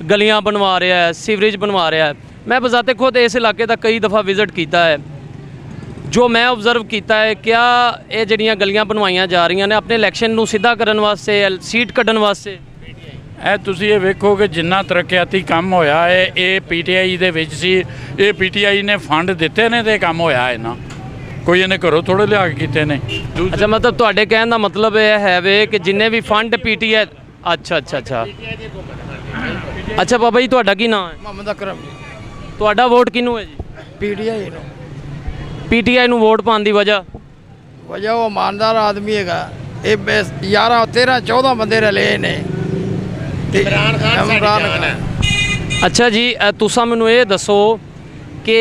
गलियां बनवा रहा है, सीवरेज बनवा रहा है। मैं बजाते खुद इस इलाके का कई दफ़ा विजिट किया है। जो मैं ऑबजर्व किया है, क्या ये जड़ियाँ गलियां बनवाइयां जा रही ने अपने इलैक्शन नूं सीधा करन वास्ते, सीट कड्ढन वास्ते? ਇਹ ਤੁਸੀਂ ਇਹ ਵੇਖੋ ਕਿ ਜਿੰਨਾ ਤਰੱਕੀਆਤੀ ਕੰਮ ਹੋਇਆ ਹੈ ਇਹ ਪੀਟੀਆਈ ਦੇ ਵਿੱਚ ਸੀ। ਇਹ ਪੀਟੀਆਈ ਨੇ ਫੰਡ ਦਿੱਤੇ ਨੇ ਤੇ ਕੰਮ ਹੋਇਆ ਹੈ ਨਾ, ਕੋਈ ਇਹਨੇ ਘਰੋਂ ਥੋੜੇ ਲਿਆ ਕੇ ਕੀਤੇ ਨੇ। अच्छा, मतलब ਤੁਹਾਡੇ ਕਹਿਣ ਦਾ ਮਤਲਬ ਇਹ ਹੈ ਵੇ ਕਿ ਜਿੰਨੇ ਵੀ ਫੰਡ ਪੀਟੀਆਈ। ਅੱਛਾ ਅੱਛਾ ਬਾਬਾ ਜੀ, ਤੁਹਾਡਾ ਕੀ ਨਾਮ ਹੈ? ਮੁਹੰਮਦ ਅਕਰਮ ਤੁਹਾਡਾ ਵੋਟ ਕਿਹਨੂੰ ਹੈ ਜੀ? ਪੀਟੀਆਈ ਨੂੰ। ਪੀਟੀਆਈ ਨੂੰ ਵੋਟ ਪਾਉਣ ਦੀ ਵਜ੍ਹਾ? ਵਜ੍ਹਾ ਉਹ ਇਮਾਨਦਾਰ ਆਦਮੀ ਹੈਗਾ। ਇਹ 11 13 14 ਬੰਦੇ ਰਲੇ ਨੇ ਤੇ ਇਮਰਾਨ ਖਾਨ। ਅੱਛਾ ਜੀ, ਤੁਸੀਂ ਮੈਨੂੰ ਇਹ ਦੱਸੋ ਕਿ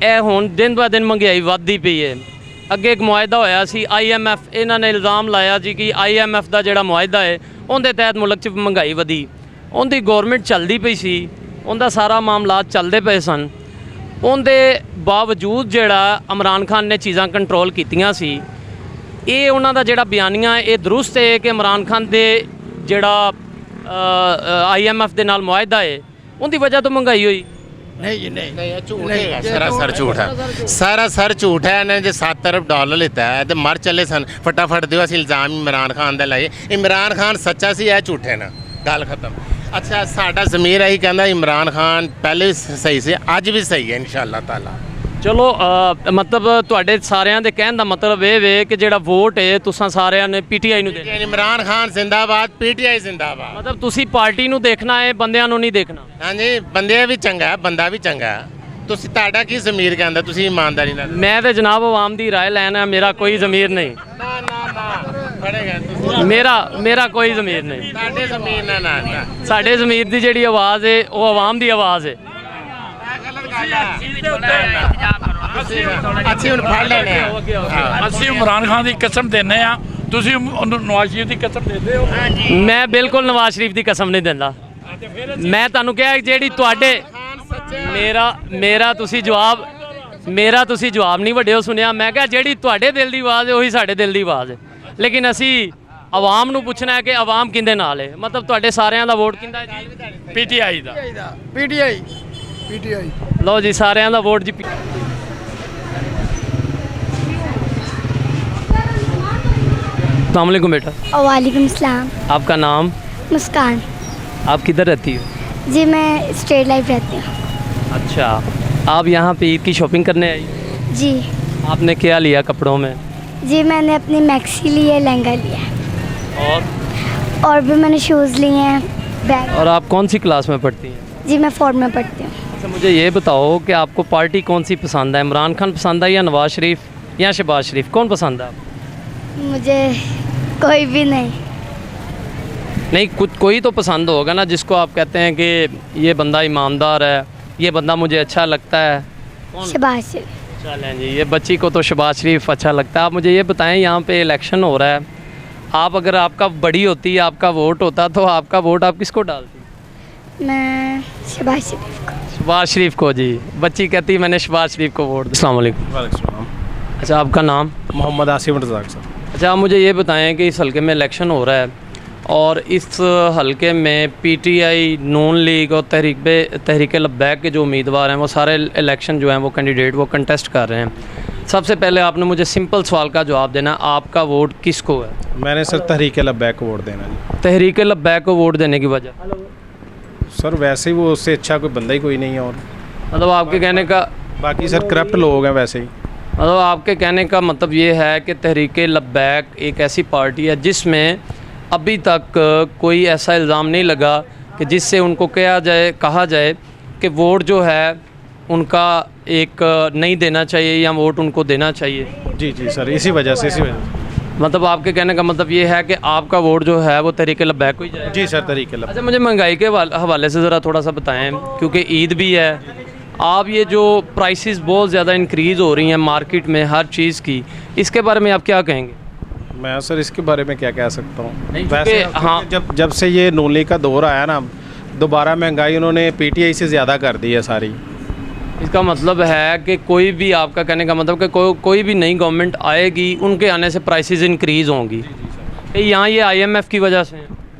ਇਹ ਹੁਣ ਦਿਨ ਬ ਦਿਨ ਮਹਿੰਗਾਈ ਵੱਧਦੀ ਪਈ ਹੈ। ਅੱਗੇ ਇੱਕ ਮੁਆਹਦਾ ਹੋਇਆ ਸੀ IMF, ਇਹਨਾਂ ਨੇ ਇਲਜ਼ਾਮ ਲਾਇਆ ਜੀ ਕਿ IMF ਦਾ ਜਿਹੜਾ ਮੁਆਹਦਾ ਹੈ ਉਹਦੇ ਤਹਿਤ ਮੁਲਕ 'ਚ ਮਹਿੰਗਾਈ ਵਧੀ। ਉਹਦੀ ਗੌਰਮੈਂਟ ਚੱਲਦੀ ਪਈ ਸੀ, ਉਹਦਾ ਸਾਰਾ ਮਾਮਲਾਤ ਚੱਲਦੇ ਪਏ ਸਨ। ਉਹਦੇ ਬਾਵਜੂਦ ਜਿਹੜਾ ਇਮਰਾਨ ਖਾਨ ਨੇ ਚੀਜ਼ਾਂ ਕੰਟਰੋਲ ਕੀਤੀਆਂ ਸੀ। ਇਹ ਉਹਨਾਂ ਦਾ ਜਿਹੜਾ ਬਿਆਨੀਆ ਇਹ ਦਰੁਸਤ ਹੈ ਕਿ ਇਮਰਾਨ ਖਾਨ ਦੇ ਜਿਹੜਾ IMF ਦੇ ਨਾਲ ਮੁਆਹਦਾ ਹੈ ਉਹਦੀ ਵਜ੍ਹਾ ਤੋਂ ਮਹਿੰਗਾਈ ਹੋਈ? नहीं जी नहीं, नहीं, झूठ है, सरासर झूठ है, सरासर झूठ है। इन्हें जो 7 अरब डॉलर लेता है तो मर चले सन। फटाफट दिओ असीं इल्जाम इमरान खान का लाइए। इमरान खान सच्चा सी है, झूठे ना, गल खत्म। अच्छा, साडा ज़मीर यही कहता इमरान खान पहले भी सही से, अज भी सही है इंशाअल्लाह ताला। चलो, मतलब ਤੁਹਾਡੇ ਸਾਰਿਆਂ ਦੇ ਕਹਿਣ ਦਾ ਮਤਲਬ ਇਹ ਵੇ ਕਿ ਜਿਹੜਾ ਵੋਟ ਹੈ ਤੁਸੀਂ ਸਾਰਿਆਂ ਨੇ PTI ਨੂੰ ਦੇਣਾ। इमरान खान जिंदाबाद, PTI जिंदाबाद। मतलब ਤੁਸੀਂ ਪਾਰਟੀ ਨੂੰ ਦੇਖਣਾ ਹੈ, ਬੰਦਿਆਂ ਨੂੰ ਨਹੀਂ ਦੇਖਣਾ? हाँ जी, बंदे भी चंगा है, बंदा भी चंगा है। ਤੁਸੀਂ ਤੁਹਾਡਾ ਕੀ ਜ਼ਮੀਰ ਕਹਿੰਦਾ, ਤੁਸੀਂ ਇਮਾਨਦਾਰੀ ਨਾਲ? ਮੈਂ ਤੇ ਜਨਾਬ ਆਵਾਮ ਦੀ ਰਾਏ ਲੈਣਾ, ਮੇਰਾ ਕੋਈ ਜ਼ਮੀਰ ਨਹੀਂ। ਨਾ ਫੜੇਗਾ ਤੁਸੀਂ। ਮੇਰਾ ਕੋਈ ਜ਼ਮੀਰ ਨਹੀਂ। ਤੁਹਾਡੇ ਜ਼ਮੀਰ ਨਾ ਸਾਡੇ ਜ਼ਮੀਰ ਦੀ ਜਿਹੜੀ ਆਵਾਜ਼ ਹੈ ਉਹ ਆਵਾਮ ਦੀ ਆਵਾਜ਼ ਹੈ। ਅਸੀਂ ਹੁਣ ਫੜ ਲੈਣੇ ਆ। ਅਸੀਂ ਇਮਰਾਨ ਖਾਨ ਦੀ ਕਸਮ ਦਿੰਦੇ ਆ, ਤੁਸੀਂ ਉਹਨੂੰ ਨਵਾਜ਼ ਸ਼ਰੀਫ ਦੀ ਕਸਮ ਦਿੰਦੇ ਹੋ? ਮੈਂ ਬਿਲਕੁਲ ਨਵਾਜ਼ ਸ਼ਰੀਫ ਦੀ ਕਸਮ ਨਹੀਂ ਦਿੰਦਾ। ਮੈਂ ਤੁਹਾਨੂੰ ਕਿਹਾ ਜਿਹੜੀ ਤੁਹਾਡੇ ਮੇਰਾ ਤੁਸੀਂ ਜਵਾਬ ਨਹੀਂ ਵੱਡਿਓ ਸੁਣਿਆ। ਮੈਂ ਕਿਹਾ ਜਿਹੜੀ ਤੁਹਾਡੇ ਦਿਲ ਦੀ ਆਵਾਜ਼ ਹੈ ਉਹੀ ਸਾਡੇ ਦਿਲ ਦੀ ਆਵਾਜ਼ ਹੈ। ਲੇਕਿਨ ਅਸੀਂ ਆਵਾਮ ਨੂੰ ਪੁੱਛਣਾ ਹੈ ਕਿ ਆਵਾਮ ਕਿਹਦੇ ਨਾਲ ਹੈ। ਮਤਲਬ ਤੁਹਾਡੇ ਸਾਰਿਆਂ ਦਾ ਵੋਟ ਕਿਹਦਾ ਹੈ ਜੀ? ਪੀਟੀਆਈ ਦਾ। पीटीआई। ਲਓ ਜੀ, ਸਾਰਿਆਂ ਦਾ ਵੋਟ ਜੀ। अस्सलाम वालेकुम बेटा। वालेकुम सलाम। आपका नाम? मुस्कान। आप किधर रहती हो? जी मैं स्ट्रेट लाइफ रहती हूँ। अच्छा, आप यहाँ पे ईद की शॉपिंग करने आई? जी। आपने क्या लिया कपड़ों में? जी मैंने अपनी मैक्सी ली है, लहंगा लिया है, और भी मैंने शूज़ लिए हैं, बैग। और आप कौन सी क्लास में पढ़ती हैं? जी मैं 4 में पढ़ती हूँ। अच्छा, मुझे ये बताओ कि आपको पार्टी कौन सी पसंद है? इमरान खान पसंद है या नवाज़ शरीफ या शहबाज शरीफ, कौन पसंद है आपको? मुझे कोई भी नहीं। नहीं, कुछ कोई तो पसंद होगा ना जिसको आप कहते हैं कि ये बंदा ईमानदार है, ये बंदा मुझे अच्छा लगता है। शहबाज शरीफ। चलें जी, ये बच्ची को तो शहबाज शरीफ अच्छा लगता है। आप मुझे ये बताएं, यहाँ पे इलेक्शन हो रहा है, आप अगर आपका बड़ी होती, आपका वोट होता, तो आपका वोट आप किसको डालती? मैं शहबाज शरीफ को। शहबाज शरीफ को जी। बच्ची कहती मैंने शहबाज शरीफ को वोट। अस्सलाम वालेकुम। अच्छा, आपका नाम? मोहम्मद आसिम रज़ाक सर। अच्छा, आप मुझे ये बताएं कि इस हलके में इलेक्शन हो रहा है और इस हलके में PTI, नून लीग और तहरीक लब्बैक के जो उम्मीदवार हैं वो सारे इलेक्शन जो हैं वो कैंडिडेट वो कंटेस्ट कर रहे हैं। सबसे पहले आपने मुझे सिंपल सवाल का जवाब देना, आपका वोट किसको है? मैंने सर तहरीक लब्बैक को वोट देना जी। तहरीक लब्बैक को वोट देने की वजह? सर वैसे ही वो उससे अच्छा कोई बंदा ही कोई नहीं है, और मतलब आपके कहने का बाकी सर करप्ट लोग हैं वैसे ही। मतलब आपके कहने का मतलब ये है कि तहरीक लब्बैक एक ऐसी पार्टी है जिसमें अभी तक कोई ऐसा इल्ज़ाम नहीं लगा कि जिससे उनको कहा जाए कि वोट जो है उनका एक नहीं देना चाहिए या वोट उनको देना चाहिए। जी जी सर, इसी वजह से। मतलब आपके कहने का मतलब ये है कि आपका वोट जो है वो तहरीक लब्बैक को ही जाए? जी सर, तहरीक लब्बैक। अच्छा, मुझे महंगाई के हवाले से ज़रा थोड़ा सा बताएं, क्योंकि ईद भी है। आप ये जो प्राइसेस बहुत ज़्यादा इंक्रीज़ हो रही हैं मार्केट में हर चीज़ की, इसके बारे में आप क्या कहेंगे? मैं सर इसके बारे में क्या कह सकता हूँ। वैसे हाँ, जब से ये नून लीग का दौर आया ना, दोबारा महंगाई उन्होंने PTI से ज़्यादा कर दी है सारी। इसका मतलब है कि कोई भी, आपका कहने का मतलब कि कोई भी नई गवर्नमेंट आएगी, उनके आने से प्राइसेस इंक्रीज़ होंगी। यहाँ ये IMF की वजह से?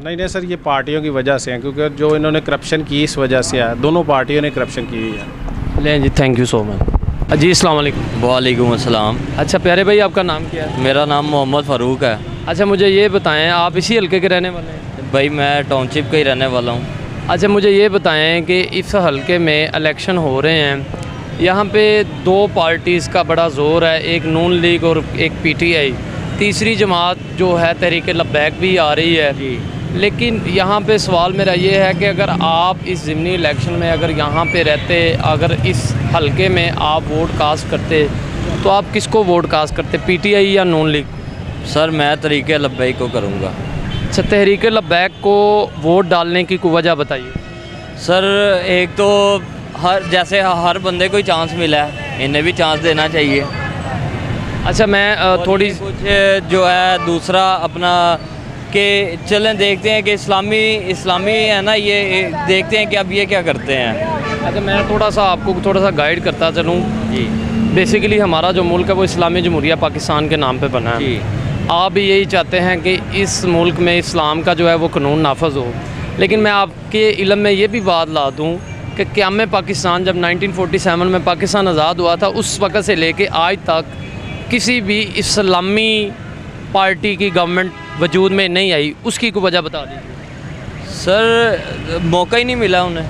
नहीं नहीं सर, ये पार्टियों की वजह से है, क्योंकि जो इन्होंने करप्शन की इस वजह से है, दोनों पार्टियों ने करप्शन की हुई है। लें जी, थैंक यू सो मच जी। अस्सलाम वालेकुम। वालेकुम अस्सलाम। अच्छा प्यारे भाई, आपका नाम क्या है? मेरा नाम मोहम्मद फ़ारूक है। अच्छा मुझे ये बताएं, आप इसी हलके के रहने वाले हैं? भाई मैं टाउनशिप का ही रहने वाला हूँ। अच्छा मुझे ये बताएं कि इस हलके में इलेक्शन हो रहे हैं, यहाँ पे दो पार्टीज़ का बड़ा ज़ोर है, एक नून लीग और एक पीटीआई, तीसरी जमात जो है तहरीक लब्बैक भी आ रही है जी। लेकिन यहाँ पे सवाल मेरा ये है कि अगर आप इस ज़िमनी इलेक्शन में अगर यहाँ पे रहते, अगर इस हलके में आप वोट कास्ट करते तो आप किसको वोट कास्ट करते, पीटीआई या नून लीग? सर मैं तरीके लब्बैक को करूँगा। अच्छा, तहरीक लब्बैक को वोट डालने की कोई वजह बताइए। सर एक तो जैसे हर बंदे को ही चांस मिला है, इन्हें भी चांस देना चाहिए। अच्छा मैं थोड़ी कुछ जो है दूसरा अपना कि चलें देखते हैं कि इस्लामी है ना, ये देखते हैं कि अब ये क्या करते हैं। अच्छा मैं थोड़ा सा गाइड करता चलूँ जी। बेसिकली हमारा जो मुल्क है वो इस्लामी जमहूरिया पाकिस्तान के नाम पे बना है जी। आप भी यही चाहते हैं कि इस मुल्क में इस्लाम का जो है वो कानून नाफज हो, लेकिन मैं आपके इल्म में ये भी बात ला दूँ कि क़याम पाकिस्तान जब 1947 में पाकिस्तान आज़ाद हुआ था, उस वक़्त से लेके आज तक किसी भी इस्लामी पार्टी की गवर्नमेंट वजूद में नहीं आई, उसकी कोई वजह बता दीजिए। सर मौका ही नहीं मिला उन्हें,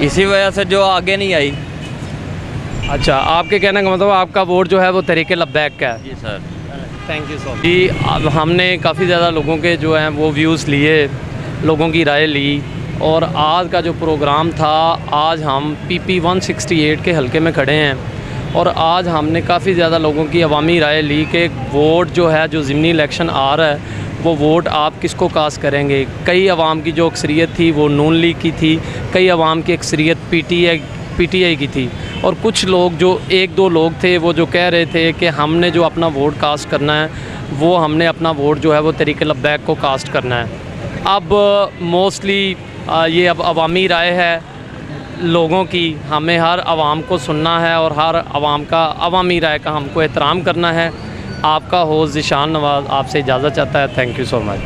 इसी वजह से जो आगे नहीं आई। अच्छा, आपके कहने का मतलब आपका वोट जो है वो तहरीक लब्बैक का है? जी sir. Thank you so much जी। अब हमने काफ़ी ज़्यादा लोगों के जो हैं वो व्यूज़ लिए, लोगों की राय ली, और आज का जो प्रोग्राम था, आज हम PP 168 के हलके में खड़े हैं और आज हमने काफ़ी ज़्यादा लोगों की अवामी राय ली कि वोट जो है, जो ज़िमनी इलेक्शन आ रहा है, वो वोट आप किसको कास्ट करेंगे। कई अवाम की जो अक्सरियत थी वो नून लीग की थी, कई अवाम की अक्सरियत पीटीआई की थी, और कुछ लोग जो एक दो लोग थे वो जो कह रहे थे कि हमने जो अपना वोट कास्ट करना है वो हमने अपना वोट जो है वो तहरीक लब्बैक को कास्ट करना है। अब मोस्टली ये अब अवामी राय है लोगों की, हमें हर आवाम को सुनना है और हर आवाम का अवामी राय का हमको एहतराम करना है। आपका होस्ट ज़ीशान नवाज़ आपसे इजाज़त चाहता है। Thank you so much.